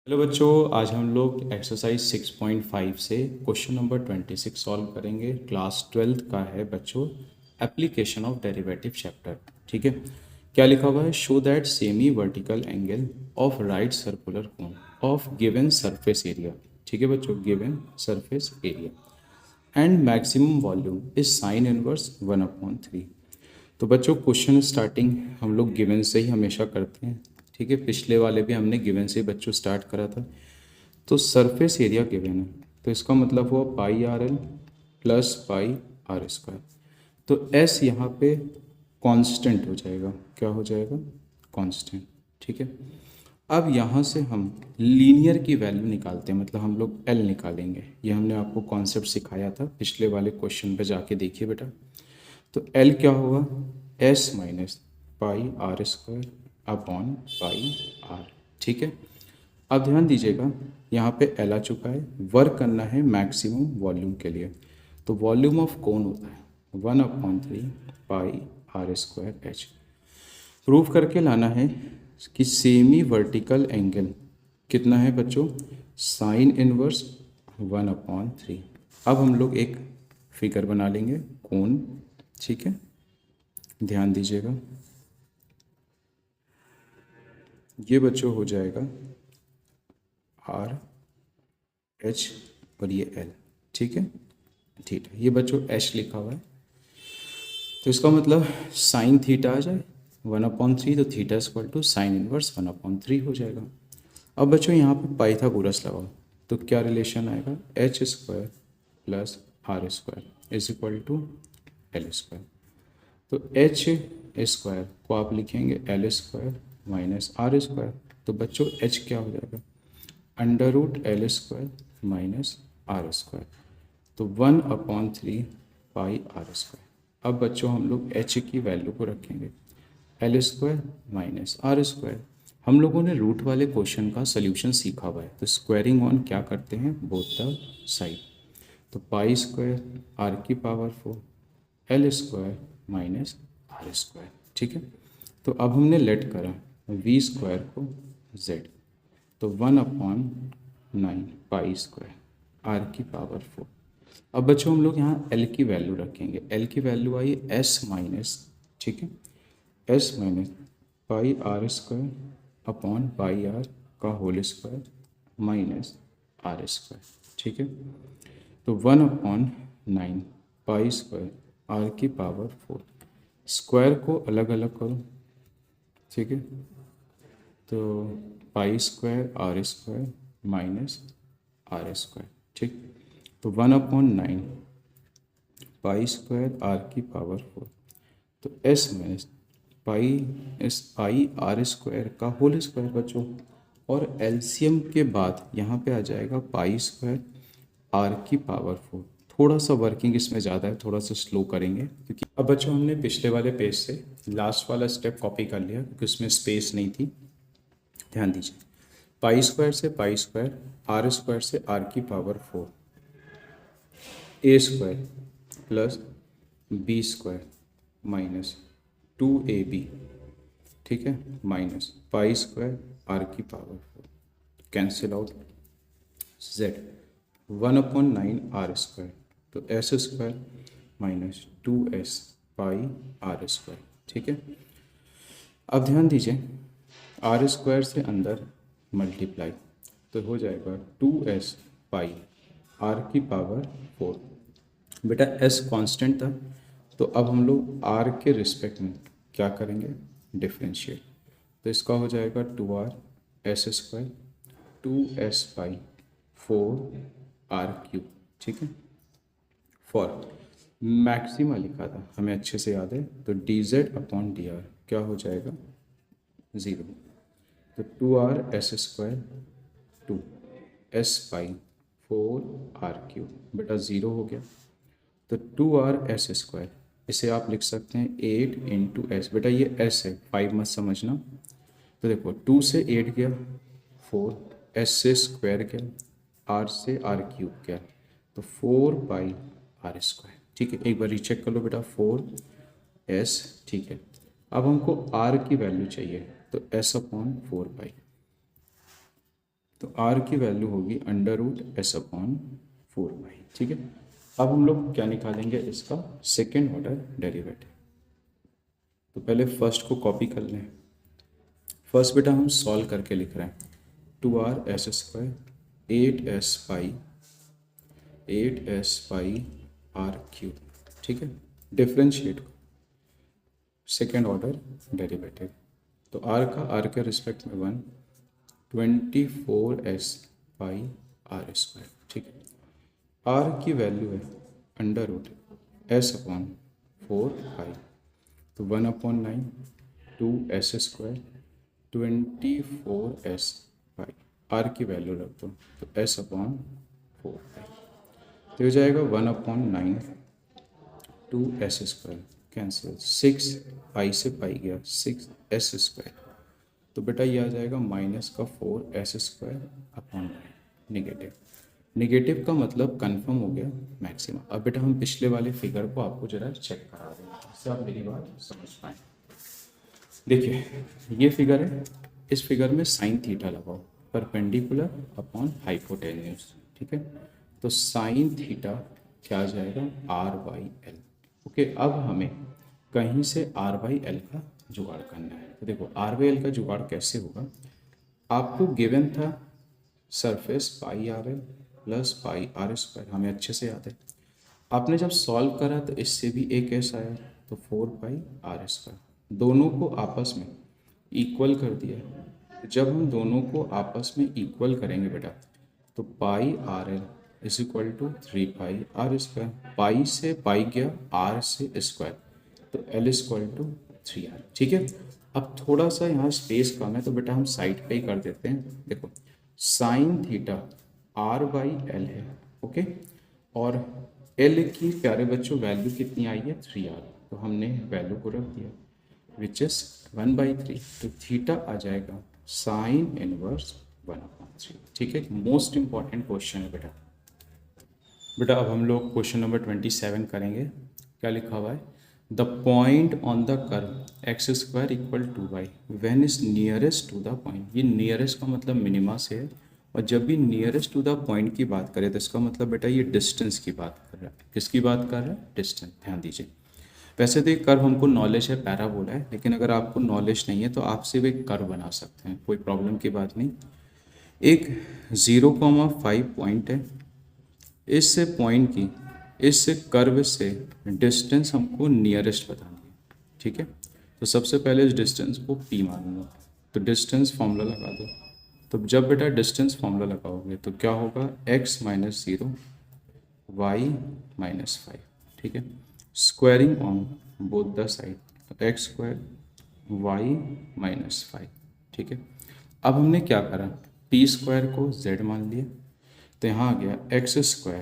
Hello बच्चों, आज हम लोग एक्सरसाइज 6.5 से क्वेश्चन नंबर 26 सॉल्व करेंगे। क्लास 12th का है बच्चों, एप्लीकेशन ऑफ डेरिवेटिव चैप्टर। ठीक है, क्या लिखा हुआ है? Show that semi vertical angle of right circular cone of given surface area. ठीक है बच्चों, given surface area and maximum volume is sine inverse 1/3। तो बच्चों क्वेश्चन स्टार्टिंग हम लोग गिवन से ही हमेशा करते हैं। ठीक है, पिछले वाले भी हमने गिवन से ही बच्चों स्टार्ट करा था। तो सरफेस एरिया गिवन है, तो इसका मतलब हुआ pi R L plus pi R square. तो एस यहाँ पे कांस्टेंट हो जाएगा। क्या हो जाएगा? कांस्टेंट। ठीक है, अब यहाँ से हम लीनियर की वैल्यू निकालते हैं, मतलब हम लोग एल निकालेंगे। ये हमने आपको कॉन्सेप्ट सिखाया था पिछले वाले क्वेश्चन पे, जाके देखिए बेटा। तो एल क्या होगा? S minus pi R square upon pi R. ठीक है, अब ध्यान दीजिएगा, यहाँ पे एल आ चुका है। वर्क करना है मैक्सिमम वॉल्यूम के लिए, तो वॉल्यूम ऑफ कौन होता है 1/3 पाई आर स्क्वायर एच। प्रूफ करके लाना है कि सेमी वर्टिकल एंगल कितना है बच्चों? Sign inverse 1/3। अब हम लोग एक फिगर बना लेंगे कोण। ठीक है, ध्यान दीजिएगा, ये बच्चों हो जाएगा आर एच और ये एल। ठीक है, ठीक है, ये बच्चों एच लिखा हुआ है, तो इसका मतलब साइन थीटा आ जाए 1/3, तो theta equal to sine inverse 1/3 हो जाएगा। अब बच्चों यहाँ पे पाइथागोरस लगाओ, तो क्या रिलेशन आएगा? H square plus R square is equal to L square. तो एच स्क्वायर को आप लिखेंगे L square minus R square. तो बच्चों एच क्या हो जाएगा? Under root L square minus R square, तो 1/3 पाई आर स्क्वायर। अब बच्चों हम लोग एच की वैल्यू को रखेंगे L square minus R square. हम लोगों ने रूट वाले क्वेश्चन का सोल्यूशन सीखा हुआ है, तो स्क्वायरिंग ऑन क्या करते हैं? Both the side. तो पाई स्क्वायर आर की power 4 L square minus R square. ठीक है, तो अब हमने लेट करा वी स्क्वायर को जेड, तो 1/9 पाई स्क्वायर आर की पावर 4। अब बच्चों हम लोग यहाँ एल की वैल्यू रखेंगे। एल की वैल्यू आई एस माइनस, ठीक है, S minus pi R square upon pi R का whole square minus R square. ठीक है, तो 1/9 पाई स्क्वायर आर की पावर 4। स्क्वायर को अलग अलग करो। ठीक है, तो pi square R square minus R square. ठीक, तो 1/9 पाई स्क्वायर आर की पावर 4, तो S minus pi R square का होल स्क्वायर बच्चों। और एलसीएम के बाद यहाँ पे आ जाएगा पाई स्क्वायर आर की पावर 4। थोड़ा सा वर्किंग इसमें ज़्यादा है, थोड़ा सा स्लो करेंगे, क्योंकि अब बच्चों हमने पिछले वाले पेज से लास्ट वाला स्टेप कॉपी कर लिया, क्योंकि उसमें स्पेस नहीं थी। ध्यान दीजिए, पाई स्क्वायर से पाई स्क्वायर, आर स्क्वायर से आर की power 4, A square plus B square minus 2ab। ठीक है, माइनस पाई स्क्वायर आर की power 4, cancel out Z 1/9 R square, तो S square minus 2s pi R square. ठीक है, अब ध्यान दीजिए, आर स्क्वायर से अंदर मल्टीप्लाई, तो हो जाएगा 2s पाई आर की पावर 4। बेटा s कांस्टेंट था, तो अब हम लोग r के रिस्पेक्ट में क्या करेंगे? डिफरेंशिएट। तो इसका हो जाएगा 2r एस स्क्वायर 2s पाई 4r क्यूब। ठीक है, फॉर मैक्सिमा लिखा था हमें अच्छे से याद है, तो dz/dr क्या हो जाएगा? 0। तो 2r एस स्क्वायर 2s पाई 4r क्यूब, बेटा 0 हो गया। तो 2r s स्क्वायर, इसे आप लिख सकते हैं 8 × s। बेटा ये s है, 5 मत समझना। तो देखो 2 से 8 गया, 4, s से स्क्वायर गया, r से r³ गया, तो 4 पाई आर स्क्वायर। ठीक है, एक बार रीचेक कर लो बेटा, 4s। ठीक है, अब हमको r की वैल्यू चाहिए, तो s/4 पाई। तो r की वैल्यू होगी √s/4y। ठीक है, अब हम लोग क्या निकालेंगे, इसका सेकेंड ऑर्डर डेरिवेटिव। तो पहले फर्स्ट को कॉपी कर लें। फर्स्ट बेटा हम सॉल्व करके लिख रहे हैं, 2r(s², 8s पाई ठीक है, डिफ्रेंशिएट सेकेंड ऑर्डर डेरिवेटिव। तो r के रिस्पेक्ट में 1, 24s पाई r²। ठीक है, r की वैल्यू है √s/4 तो 1/9 2s², 24s पाई, r की वैल्यू रख दो तो s/4 तो हो जाएगा 1/9 2s² कैंसिल, 6 पाई से पाई गया 6s²। तो बेटा ये आ जाएगा -4s² नेगेटिव। नेगेटिव का मतलब कंफर्म हो गया मैक्सिमम। अब बेटा हम पिछले वाले फिगर को आपको जरा चेक करा दें, इससे आप मेरी बात समझ पाएँ। देखिए ये फिगर है, इस फिगर में साइन थीटा लगाओ परपेंडिकुलर अपॉन हाइपोटेन्यूज। ठीक है, तो साइन थीटा क्या आ जाएगा r/l। ओके, अब हमें कहीं से r/l का जुगाड़ करना है। तो देखो r/l का जुगाड़ कैसे होगा, आपको गिवन था सरफेस πr/l प्लस πr², हमें अच्छे से याद है। आपने जब सॉल्व करा तो इससे भी एक s आया तो 4πr², दोनों को आपस में इक्वल कर दिया। जब हम दोनों को आपस में इक्वल करेंगे बेटा तो πr/l is equal to 3πr²। पाई से पाई गया, r से स्क्वायर, तो l इक्वल टू 3r। ठीक है, अब थोड़ा सा यहाँ स्पेस कम है तो बेटा हम साइड पे ही कर देते हैं। देखो साइन थीटा r/l है। ओके, और l की प्यारे बच्चों वैल्यू कितनी आई है 3r, तो हमने वैल्यू को रख दिया विच इज 1/3। तो थीटा आ जाएगा साइन इनवर्स 1/3। ठीक है, मोस्ट इंपॉर्टेंट क्वेश्चन है बेटा। बेटा अब हम लोग क्वेश्चन नंबर 27 करेंगे। क्या लिखा हुआ है, the point on the curve x² = 2y when is nearest to the point. ये नियरेस्ट का मतलब मिनिमा से है, और जब भी नियरेस्ट टू द पॉइंट की बात करें तो इसका मतलब बेटा ये डिस्टेंस की बात कर रहा है। किसकी बात कर रहा है, डिस्टेंस। ध्यान दीजिए, वैसे तो ये कर्व हमको नॉलेज है, पैराबोला है, लेकिन अगर आपको नॉलेज नहीं है तो आप सिर्फ एक कर्व बना सकते हैं, कोई प्रॉब्लम की बात नहीं। एक 0,5 पॉइंट है, इससे पॉइंट की इससे कर्व से डिस्टेंस हमको नियरेस्ट बतानी है। ठीक है, तो सबसे पहले इस डिस्टेंस को p मानूंगा, तो डिस्टेंस फॉर्मूला लगा दो। तो जब बेटा डिस्टेंस फॉर्मूला लगाओगे तो क्या होगा, x - 0 y - 5। ठीक है, squaring on both the side, तो x² y - 5। ठीक है, अब हमने क्या करा, p² को z मान लिया, तो यहाँ आ गया x²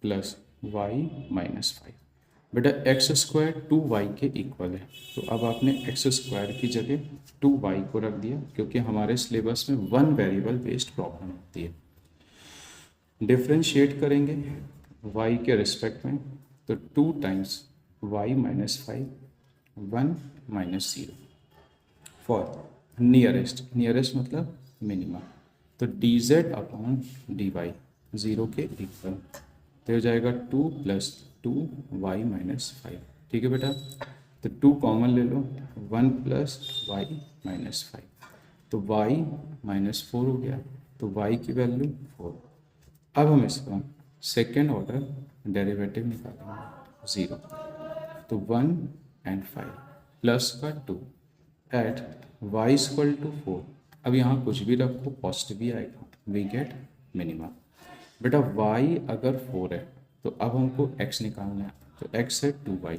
प्लस y - 5। बेटा x² 2y के इक्वल है, तो अब आपने x² की जगह 2y को रख दिया, क्योंकि हमारे सिलेबस में 1 वेरिएबल बेस्ड प्रॉब्लम होती है। डिफ्रेंशिएट करेंगे y के रिस्पेक्ट में, तो 2 टाइम्स y - 5 1 - 0 फॉर नियरेस्ट मतलब मिनिमा, तो dz/dy 0 के इक्वल, तो हो जाएगा 2 + 2y - 5। ठीक है बेटा, तो 2 कॉमन ले लो, 1 + y - 5, तो y - 4 हो गया, तो y की वैल्यू 4। अब हम इसका सेकेंड ऑर्डर डेरिवेटिव निकालेंगे 0, तो 1 और 5 प्लस का 2 एट y = 4। अब यहाँ कुछ भी रखो पॉजिटिव भी आएगा, वी गेट मिनिमा। बेटा y अगर 4 है तो अब हमको x निकालना है, तो x है 2y।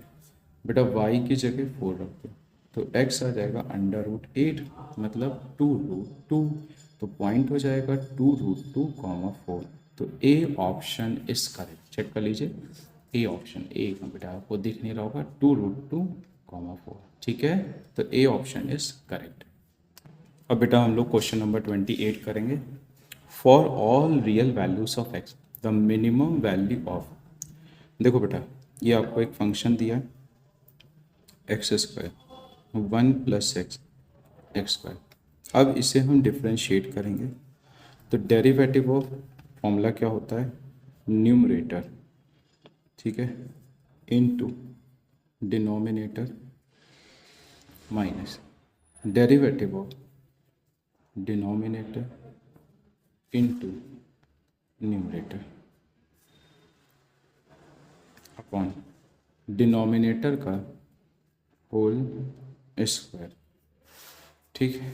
बेटा y की जगह 4 रख दो, तो x आ जाएगा √8 मतलब 2√2, तो पॉइंट हो जाएगा 2√2, 4। तो A option is correct. Check कर लीजिए, ए ऑप्शन, ए बेटा आपको दिख नहीं रहा होगा, 2√2, 4। ठीक है, तो ए ऑप्शन इज करेक्ट। अब बेटा हम लोग क्वेश्चन नंबर 28 करेंगे। For all real values of x the minimum value of, देखो बेटा ये आपको एक फंक्शन दिया है x² 1 + x² अब इसे हम डिफ्रेंशिएट करेंगे, तो डेरिवेटिव ऑफ फॉर्मूला क्या होता है, न्यूमरेटर, ठीक है, into denominator minus derivative of denominator into numerator upon denominator का होल स्क्वायर, ठीक है।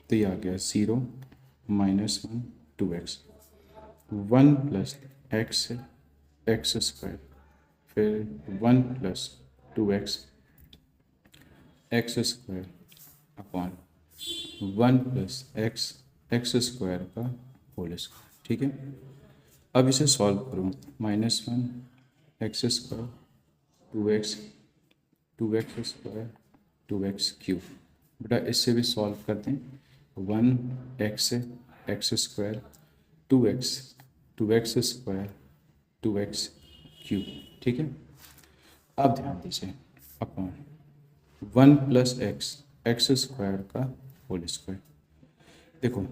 तो ये आ गया 0 -1 2x, 1 plus x x square, फिर 1 plus 2x x square upon 1 plus x x square का होल स्क्वायर, ठीक है। अब इसे सॉल्व करूँ, -1 x square 2x 2x square 2x cube, बेटा इससे भी सॉल्व करते हैं, 1 x x square 2x square 2x cube, ठीक है। अब ध्यान दीजिए upon 1 plus x x square का होल स्क्वायर। देखो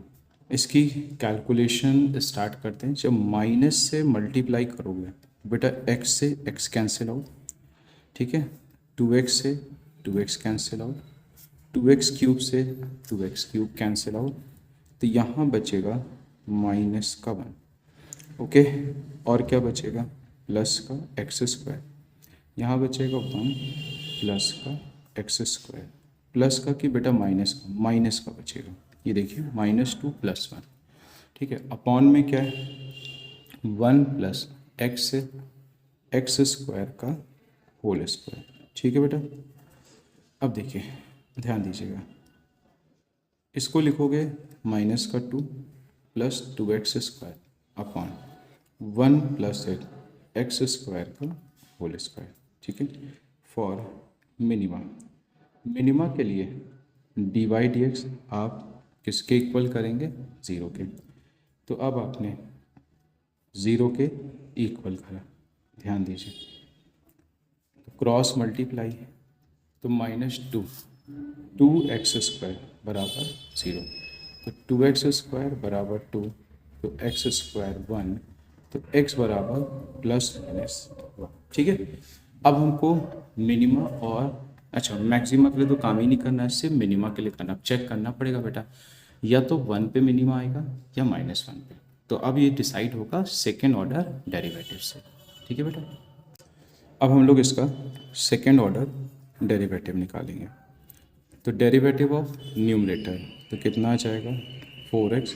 इसकी कैलकुलेशन स्टार्ट करते हैं, जब माइनस से मल्टीप्लाई करोगे बेटा x से x कैंसिल आउट, ठीक है, 2x से 2x cancel out, 2x cube से 2x क्यूब कैंसिल आउट, तो यहाँ बचेगा -1, ओके। और क्या बचेगा, प्लस का एक्स स्क्वायर, यहाँ बचेगा 1 प्लस का एक्स स्क्वायर, प्लस का कि बेटा माइनस का बचेगा, ये देखिए -2 + 1, ठीक है। अपॉन में क्या है, 1 प्लस एक्स स्क्वायर का होल स्क्वायर, ठीक है बेटा। अब देखिए ध्यान दीजिएगा, इसको लिखोगे -2 plus 2x square upon 1 plus X square का होल स्क्वायर, ठीक है। फॉर मिनिमा के लिए dy/dx आप किसके इक्वल करेंगे, 0 के, तो अब आपने 0 के इक्वल करा, ध्यान दीजिए, तो क्रॉस मल्टीप्लाई, तो -2 2x² बराबर 0, तो 2x² बराबर 2, तो x² 1, तो x बराबर ±1, ठीक है। अब हमको मिनिमा और अच्छा मैक्सिमा के लिए तो काम ही नहीं करना है, सिर्फ मिनिमा के लिए करना, चेक करना पड़ेगा बेटा, या तो 1 पे मिनिमा आएगा या -1 पे, तो अब ये डिसाइड होगा सेकेंड ऑर्डर डेरिवेटिव से, ठीक है बेटा। अब हम लोग इसका सेकेंड ऑर्डर डेरिवेटिव निकालेंगे, तो डेरिवेटिव ऑफ न्यूमरेटर तो कितना आ जाएगा, 4x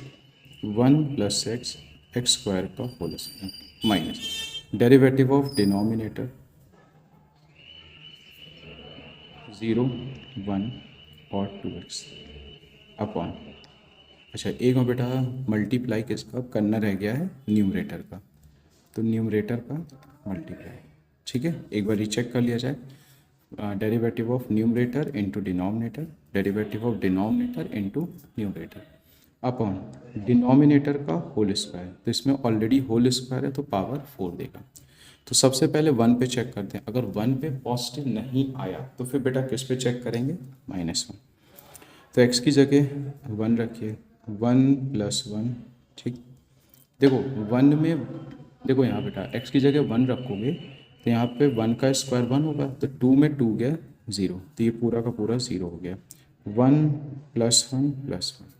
1 प्लस एक्स स्क्वायर का whole square minus derivative of denominator 0 1 और 2x अपॉन, अच्छा एक में बेटा मल्टीप्लाई किसका करना रह गया है, न्यूमरेटर का, तो न्यूमरेटर का मल्टीप्लाई, ठीक है। एक बार रीचेक कर लिया जाए, derivative of numerator into denominator, derivative of denominator into numerator upon denominator का होल स्क्वायर, तो इसमें ऑलरेडी होल स्क्वायर है तो पावर 4 देगा। तो सबसे पहले 1 पे चेक करते हैं, अगर 1 पे पॉजिटिव नहीं आया तो फिर बेटा किस पे चेक करेंगे, -1, तो x की जगह 1 रखिए, 1 + 1, ठीक। देखो 1 में, देखो यहाँ बेटा x की जगह 1 रखोगे तो यहाँ पे 1 का स्क्वायर 1 होगा, तो 2 में 2 गया 0, तो ये पूरा का पूरा 0 हो गया, 1 + 1 + 1,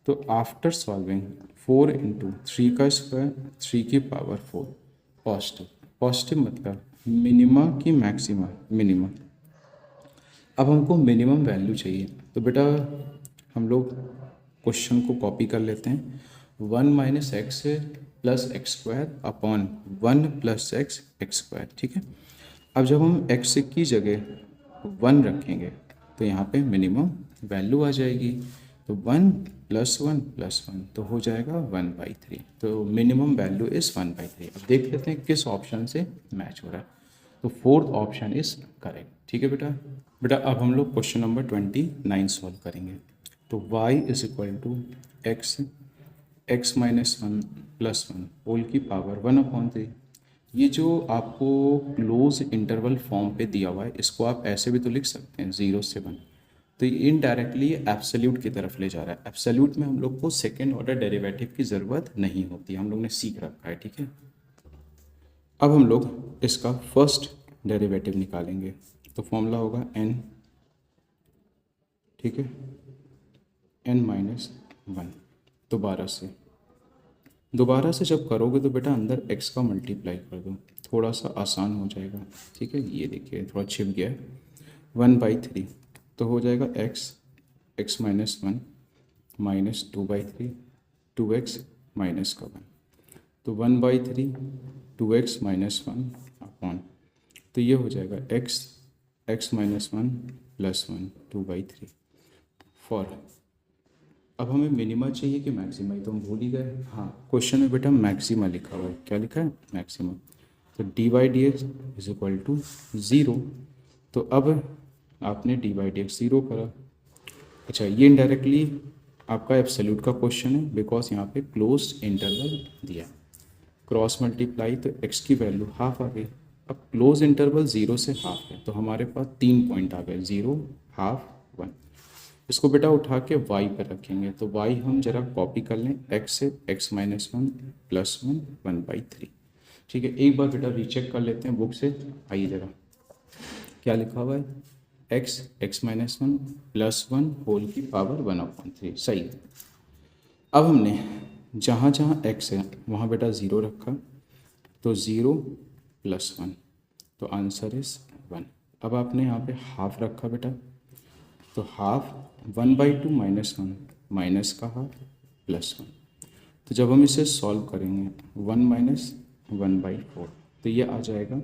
तो आफ्टर सॉल्विंग 4 × 3 का स्क्वायर 3 की पावर 4 पॉजिटिव मतलब मिनिमा की मैक्सिमा, मिनिमा। अब हमको मिनिमम वैल्यू चाहिए, तो बेटा हम लोग क्वेश्चन को कॉपी कर लेते हैं, 1 - x + x² अपॉन 1 + x² ठीक है। अब जब हम x की जगह 1 रखेंगे तो यहाँ पे मिनिमम वैल्यू आ जाएगी, तो 1 + 1 + 1 तो हो जाएगा 1/3, तो मिनिमम वैल्यू इज़ 1/3। अब देख लेते हैं किस ऑप्शन से मैच हो रहा है, तो 4th ऑप्शन इज़ करेक्ट, ठीक है बेटा। अब हम लोग क्वेश्चन नंबर 29 सॉल्व करेंगे, तो y = x - 1 + 1 होल की पावर 1/3। ये जो आपको क्लोज इंटरवल फॉर्म पे दिया हुआ है, इसको आप ऐसे भी तो लिख सकते हैं 0 से 1, तो ये इनडायरेक्टली एब्सोल्यूट की तरफ ले जा रहा है। एब्सोल्यूट में हम लोग को सेकेंड ऑर्डर डेरिवेटिव की ज़रूरत नहीं होती, हम लोग ने सीख रखा है, ठीक है। अब हम लोग इसका फर्स्ट डेरिवेटिव निकालेंगे, तो फॉर्मूला होगा n, ठीक है, n-1। दोबारा से जब करोगे तो बेटा अंदर x का मल्टीप्लाई कर दो, थोड़ा सा आसान हो जाएगा, ठीक है। ये देखिए थोड़ा छिप गया है, 1/3 तो हो जाएगा x-1 -2/3 2x माइनस का 1, तो 1/3 2x - 1 अपॉन, तो ये हो जाएगा x-1 + 1 2/3 फॉर। अब हमें मिनिमा चाहिए कि मैक्सिमा, ये तो हम भूल ही गए। हाँ, क्वेश्चन में बेटा मैक्सिमा लिखा हुआ है, क्या लिखा है, मैक्सिमा। तो dy/dx = 0, तो अब आपने dy/dx 0 करा। अच्छा, ये इनडायरेक्टली आपका एब्सोल्यूट का क्वेश्चन है, बिकॉज यहाँ पे क्लोज्ड इंटरवल दिया, क्रॉस मल्टीप्लाई तो x की वैल्यू हाफ आ गई। अब क्लोज इंटरवल 0 से हाफ है, तो हमारे पास 3 पॉइंट आ गए, 0, हाफ, 1। इसको बेटा उठा के y पर रखेंगे, तो y हम जरा कॉपी कर लें, x से x-1 + 1 1/3, ठीक है। एक बार बेटा रीचेक कर लेते हैं बुक से, आइए जरा क्या लिखा हुआ है, x-1 + 1 होल की पावर 1/3, सही। अब हमने जहाँ जहाँ x है वहाँ बेटा 0 रखा, तो 0 + 1, तो आंसर इज 1। अब आपने यहाँ पे हाफ रखा बेटा, तो हाफ 1/2 - 1 माइनस का हाफ + 1, तो जब हम इसे सॉल्व करेंगे 1 - 1/4, तो ये आ जाएगा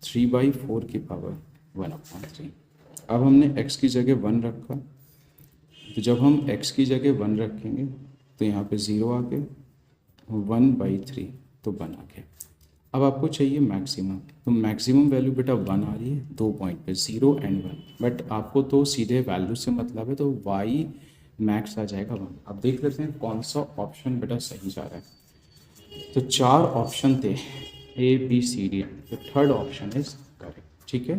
3/4 की पावर 1/3। अब हमने x की जगह 1 रखा, तो जब हम x की जगह 1 रखेंगे तो यहाँ पे 0 आ गए, 1/3 तो 1 आ गया। अब आपको चाहिए मैक्सिमम, तो मैक्सिमम वैल्यू बेटा 1 आ रही है 2 पॉइंट पे, 0 and 1, बट आपको तो सीधे वैल्यू से मतलब है, तो y मैक्स आ जाएगा 1। अब देख लेते हैं कौन सा ऑप्शन बेटा सही जा रहा है। तो 4 ऑप्शन थे A B C D, तो थर्ड ऑप्शन इज करेक्ट, ठीक है।